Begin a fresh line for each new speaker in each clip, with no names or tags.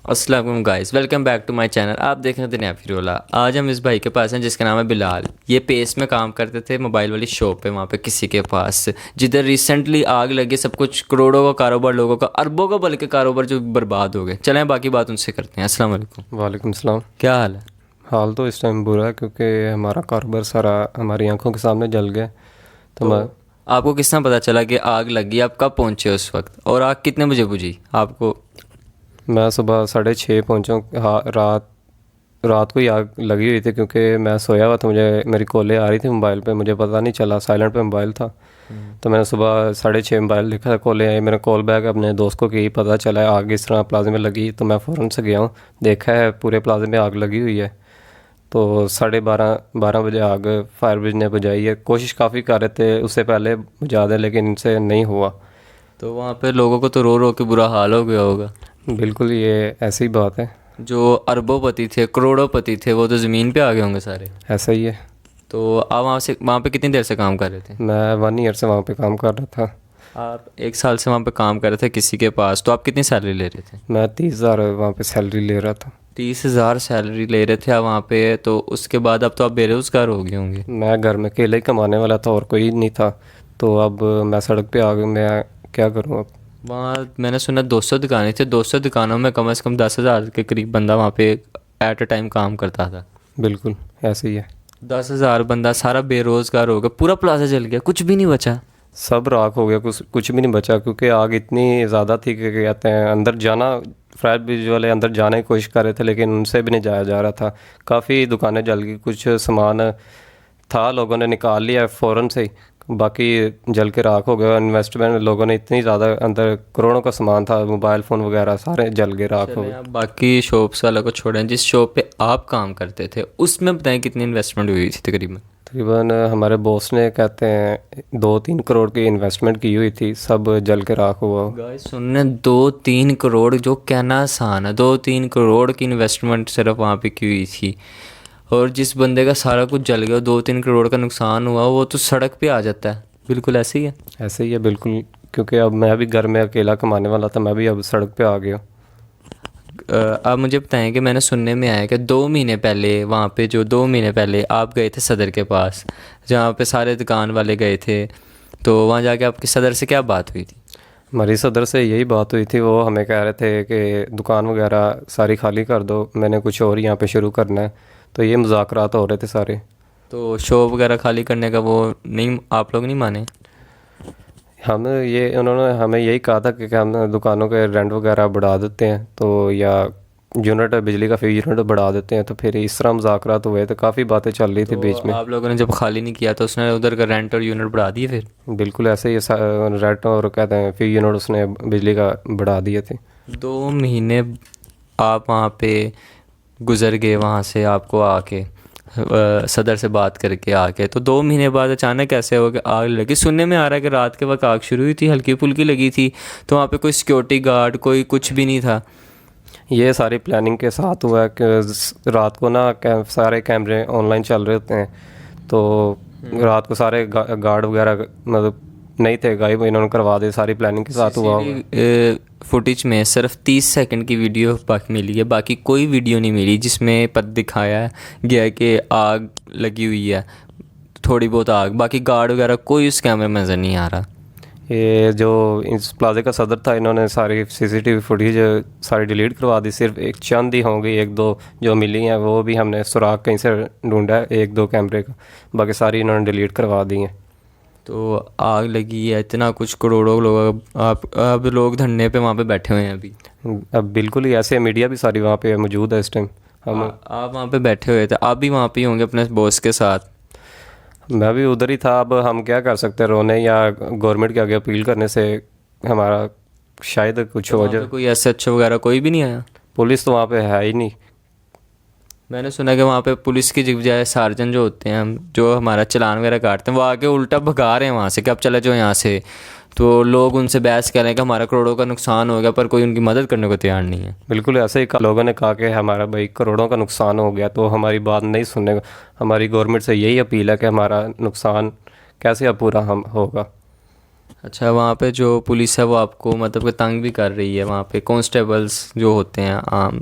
अस्सलाम वालेकुम guys, welcome back to my channel. आप देख रहे थे नया फिरोला। आज हम इस भाई के पास हैं जिसका नाम है बिलाल। ये पेस में काम करते थे मोबाइल वाली शॉप पे, वहाँ पे किसी के पास, जिधर रिसेंटली आग लगी। सब कुछ करोड़ों का कारोबार, लोगों का अरबों का बल्कि कारोबार जो बर्बाद हो गए। चलें बाकी बात उनसे करते हैं। अस्सलाम वालेकुम।
वालेकुम सलाम।
क्या हाल है?
हाल तो इस टाइम बुरा है क्योंकि हमारा कारोबार सारा हमारी आंखों के सामने जल गया। तो मैं
तो आपको किस तरह पता चला कि आग लगी? आप कब पहुँचे उस वक्त, और आग कितने बजे बुझी आपको?
मैं सुबह 6:30 पहुँचा हूँ। हाँ, रात रात को ही आग लगी हुई थी क्योंकि मैं सोया हुआ था। मुझे मेरी कॉलें आ रही थी मोबाइल पे, मुझे पता नहीं चला, साइलेंट पे मोबाइल था। तो मैंने सुबह 6:30 मोबाइल देखा, कॉलें आई। मैंने कॉल बैक अपने दोस्त को की, पता चला आग इस तरह प्लाजे में लगी। तो मैं फ़ौरन से गया हूँ, देखा है पूरे प्लाजे में आग लगी हुई है। तो 12:30 बजे आग फायर ब्रिगेड ने बुझाई है। कोशिश काफ़ी कर रहे थे उससे पहले बुझा दें, लेकिन इनसे नहीं हुआ।
तो वहाँ पे लोगों को तो रो रो के बुरा हाल हो गया होगा।
बिल्कुल, ये ऐसी बात है।
जो अरबोपति थे, करोड़ोंपति थे, वो तो ज़मीन पे आ गए होंगे सारे।
ऐसा ही है।
तो आप वहाँ पे कितनी देर से काम कर रहे थे?
मैं 1 ईयर से वहाँ पे काम कर रहा था।
आप 1 साल से वहाँ पे काम कर रहे थे किसी के पास। तो आप कितनी सैलरी ले रहे थे?
मैं 30,000 वहाँ पे सैलरी ले रहा था।
30,000 सैलरी ले रहे थे आप वहाँ पे। तो उसके बाद अब तो आप बेरोज़गार हो गए होंगे।
मैं घर में अकेले ही कमाने वाला था और कोई नहीं था। तो अब मैं सड़क पे आ गया, मैं क्या करूँ अब।
वहाँ मैंने सुना 200 दुकानें थी, 200 दुकानों में कम से कम 10,000 के करीब बंदा वहाँ पे एट अ टाइम काम करता था।
बिल्कुल ऐसे ही है।
10,000 बंदा सारा बेरोज़गार हो गया, पूरा प्लाजा जल गया, कुछ भी नहीं बचा।
सब राख हो गया, कुछ कुछ भी नहीं बचा क्योंकि आग इतनी ज़्यादा थी कि कहते हैं अंदर जाना, फायर ब्रिगेड वाले अंदर जाने की कोशिश कर रहे थे लेकिन उनसे भी नहीं जाया जा रहा था। काफ़ी दुकानें जल गई, कुछ सामान था लोगों ने निकाल लिया फ़ौरन से ही, बाकी जल के राख हो गया। इन्वेस्टमेंट लोगों ने इतनी ज़्यादा, अंदर करोड़ों का सामान था, मोबाइल फ़ोन वगैरह सारे जल के राख हो
चलें
गए।
आप बाकी शॉप्स वालों को छोड़ें, जिस शॉप पे आप काम करते थे उसमें बताएं कितनी इन्वेस्टमेंट हुई थी तकरीबन?
तकरीबन हमारे बॉस ने कहते हैं 2-3 करोड़ की इन्वेस्टमेंट की हुई थी, सब जल के राख हुआ।
गाइस सुनने, 2-3 करोड़ जो कहना आसान है, 2-3 करोड़ की इन्वेस्टमेंट सिर्फ वहाँ पे की हुई थी। और जिस बंदे का सारा कुछ जल गया, 2-3 करोड़ का नुकसान हुआ, वो तो सड़क पे आ जाता है। बिल्कुल ऐसे ही है।
ऐसे ही है बिल्कुल, क्योंकि अब मैं भी घर में अकेला कमाने वाला था, मैं भी अब सड़क पे आ गया।
आप मुझे बताएं कि मैंने सुनने में आया कि 2 महीने पहले वहाँ पे, जो 2 महीने पहले आप गए थे सदर के पास, जहाँ पे सारे दुकान वाले गए थे, तो वहाँ जाके आपकी सदर से क्या बात हुई थी?
हमारी सदर से यही बात हुई थी, वो हमें कह रहे थे कि दुकान वगैरह सारी खाली कर दो, मैंने कुछ और यहाँ पे शुरू करना है। तो ये मुज़ाकरात हो रहे थे सारे।
तो शॉप वगैरह खाली करने का वो नहीं, आप लोग नहीं माने?
उन्होंने हमें यही कहा था कि हम दुकानों के रेंट वगैरह बढ़ा देते हैं, तो या यूनिट बिजली का फी यूनिट बढ़ा देते हैं। तो फिर इस तरह मुज़ाकरात हुए, तो काफ़ी बातें चल रही थी
तो
बीच में।
आप लोगों ने जब खाली नहीं किया तो उसने उधर का रेंट और यूनिट बढ़ा दिए फिर?
बिल्कुल ऐसे ही रेंट और कहते हैं फी यूनिट उसने बिजली का बढ़ा दिए थे।
2 महीने आप वहाँ पे गुजर गए, वहाँ से आपको आके सदर से बात करके आके, तो 2 महीने बाद अचानक कैसे हो गया आग लगी? सुनने में आ रहा है कि रात के वक्त आग शुरू हुई थी, हल्की फुल्की लगी थी, तो वहाँ पे कोई सिक्योरिटी गार्ड कोई कुछ भी नहीं था?
ये सारी प्लानिंग के साथ हुआ है कि रात को ना सारे कैमरे ऑनलाइन चल रहे होते हैं। तो रात को सारे गार्ड वगैरह मतलब नहीं थे, गायब इन्होंने करवा दिए, सारी प्लानिंग के साथ हुआ होगा।
फुटेज में सिर्फ 30 सेकंड की वीडियो बाकी मिली है, बाकी कोई वीडियो नहीं मिली जिसमें पता दिखाया गया कि आग लगी हुई है। थोड़ी बहुत आग, बाकी गार्ड वगैरह कोई उस कैमरे में नज़र नहीं आ रहा।
ये जो इस प्लाजे का सदर था, इन्होंने सारी सीसीटीवी फुटेज सारी डिलीट करवा दी। सिर्फ एक चंद ही होंगी, एक दो जो मिली हैं, वो भी हमने सुराग कहीं से ढूंढा है, एक दो कैमरे का, बाकी सारी इन्होंने डिलीट करवा दी हैं।
तो आग लगी है, इतना कुछ, करोड़ों लोग, आप अब लोग धरने पे वहाँ पे बैठे हुए हैं अभी।
अब बिल्कुल ही ऐसे मीडिया भी सारी वहाँ पे मौजूद है इस टाइम।
आप वहाँ पे बैठे हुए थे, आप भी वहाँ पे ही होंगे अपने बॉस के साथ?
मैं भी उधर ही था। अब हम क्या कर सकते हैं, रोने या गवर्नमेंट के आगे अपील करने से हमारा शायद कुछ
तो
हो
वहाँ पे
जाए।
कोई एसएचओ वगैरह कोई भी नहीं आया?
पुलिस तो वहाँ पे है ही नहीं।
मैंने सुना कि वहाँ पे पुलिस की बजाय सार्जन जो होते हैं, हम जो हमारा चालान वगैरह काटते हैं, वो आके उल्टा भगा रहे हैं वहाँ से कि अब चले जाओ यहाँ से। तो लोग उनसे बहस कर रहे हैं कि हमारा करोड़ों का नुकसान हो गया, पर कोई उनकी मदद करने को तैयार नहीं है।
बिल्कुल ऐसे ही लोगों ने कहा कि हमारा भाई करोड़ों का नुकसान हो गया, तो हमारी बात नहीं सुनने को। हमारी गवर्नमेंट से यही अपील है कि हमारा नुकसान कैसे अब पूरा हम होगा।
अच्छा, वहाँ पे जो पुलिस है वो आपको मतलब कि तंग भी कर रही है? वहाँ पे कांस्टेबल्स जो होते हैं आम,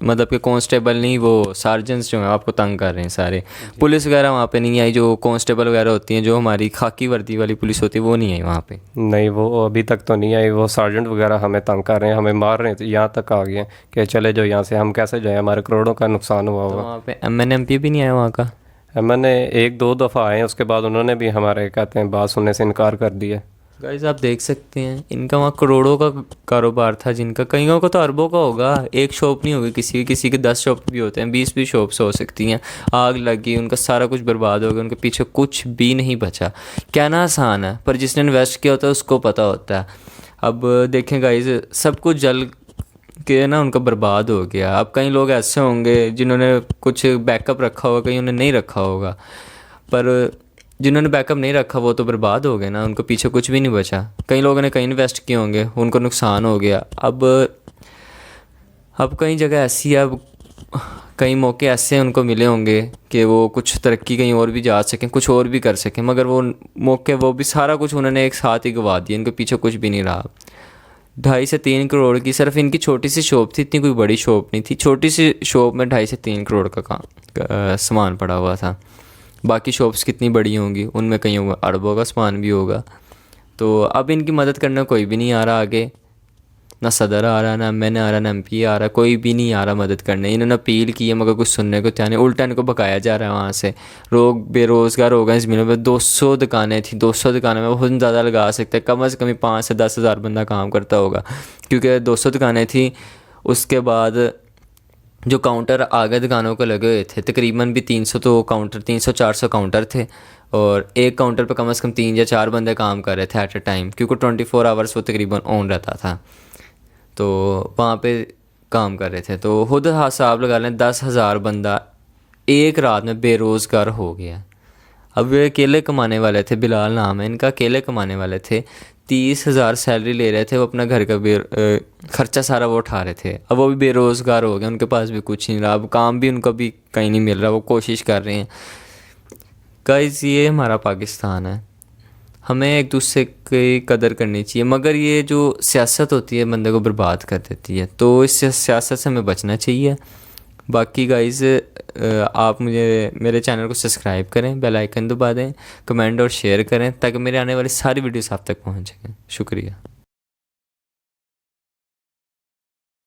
मतलब कि कांस्टेबल नहीं, वो सार्जेंट्स जो हैं आपको तंग कर रहे हैं सारे? पुलिस वगैरह वहाँ पे नहीं आई? जो कांस्टेबल वगैरह होती हैं, जो हमारी खाकी वर्दी वाली पुलिस होती है, वो नहीं आई वहाँ पे?
नहीं, वो अभी तक तो नहीं आई। वो सार्जेंट वगैरह हमें तंग कर रहे हैं, हमें मार रहे हैं, तो यहाँ तक आ गए हैं कि चले जाओ यहाँ से। हम कैसे जाएं, हमारे करोड़ों का नुकसान हुआ
तो
हुआ।
वहाँ पे MNMP भी नहीं आया वहाँ का?
मैंने एक दो दफ़ा आए, उसके बाद उन्होंने भी हमारे कहते हैं बात सुनने से इनकार कर दिया।
गाइस आप देख सकते हैं, इनका वहाँ करोड़ों का कारोबार था, जिनका कईयों का तो अरबों का होगा। एक शॉप नहीं होगी किसी की, किसी के 10 शॉप भी होते हैं, 20 शॉप्स हो सकती हैं। आग लगी, उनका सारा कुछ बर्बाद हो गया, उनके पीछे कुछ भी नहीं बचा। कहना आसान है, पर जिसने इन्वेस्ट किया होता है उसको पता होता है। अब देखें गाइस, सब कुछ जल के ना उनका बर्बाद हो गया। अब कई लोग ऐसे होंगे जिन्होंने कुछ बैकअप रखा होगा, कहीं उन्होंने नहीं रखा होगा, पर जिन्होंने बैकअप नहीं रखा वो तो बर्बाद हो गए ना, उनको पीछे कुछ भी नहीं बचा। कई लोगों ने कहीं इन्वेस्ट किए होंगे, उनको नुकसान हो गया। अब कई जगह ऐसी है, अब कई मौके ऐसे उनको मिले होंगे कि वो कुछ तरक्की कहीं और भी जा सकें, कुछ और भी कर सकें, मगर वो मौके, वो भी सारा कुछ उन्होंने एक साथ ही गंवा दिया। इनके पीछे कुछ भी नहीं रहा। 2.5 से 3 करोड़ की सिर्फ इनकी छोटी सी शॉप थी, इतनी कोई बड़ी शॉप नहीं थी। छोटी सी शॉप में 2.5 से 3 करोड़ का सामान पड़ा हुआ था। बाकी शॉप्स कितनी बड़ी होंगी, उनमें कहीं अरबों का सामान भी होगा। तो अब इनकी मदद करने कोई भी नहीं आ रहा आगे, ना सदर आ रहा, ना MNA आ रहा, ना MP आ रहा, कोई भी नहीं आ रहा मदद करने। इन्होंने अपील की है मगर कुछ सुनने को तैयार नहीं, उल्टा इनको भगाया जा रहा है वहाँ से। लोग बेरोज़गार हो गए ज़मीनों में। 200 दुकानें थी, 200 दुकानों में बहुत ज़्यादा लगा सकते हैं, कम से कम 5 से 10 हज़ार बंदा काम करता होगा, क्योंकि 200 दुकानें थी। उसके बाद जो काउंटर आगे दुकानों को लगे हुए थे, तकरीबन भी 300 तो काउंटर, 300-400 काउंटर थे, और एक काउंटर पे कम से कम 3 या 4 बंदे काम कर रहे थे एट ए टाइम, क्योंकि 24 आवर्स वो तकरीबन ऑन रहता था। तो वहाँ पे काम कर रहे थे। तो खुद हिसाब लगा लें, 10,000 बंदा एक रात में बेरोज़गार हो गया। अब वे अकेले कमाने वाले थे, बिलाल नाम है इनका, अकेले कमाने वाले थे। 30,000 सैलरी ले रहे थे वो, अपना घर का खर्चा सारा वो उठा रहे थे। अब वो भी बेरोज़गार हो गए, उनके पास भी कुछ नहीं रहा। अब काम भी उनको भी कहीं नहीं मिल रहा, वो कोशिश कर रहे हैं। गाइस ये हमारा पाकिस्तान है, हमें एक दूसरे की कदर करनी चाहिए, मगर ये जो सियासत होती है बंदे को बर्बाद कर देती है, तो इस सियासत से हमें बचना चाहिए। बाकी गाइस आप मुझे मेरे चैनल को सब्सक्राइब करें, बेल आइकन दबा दें, कमेंट और शेयर करें, ताकि मेरे आने वाली सारी वीडियोस आप तक पहुंच सकें। शुक्रिया।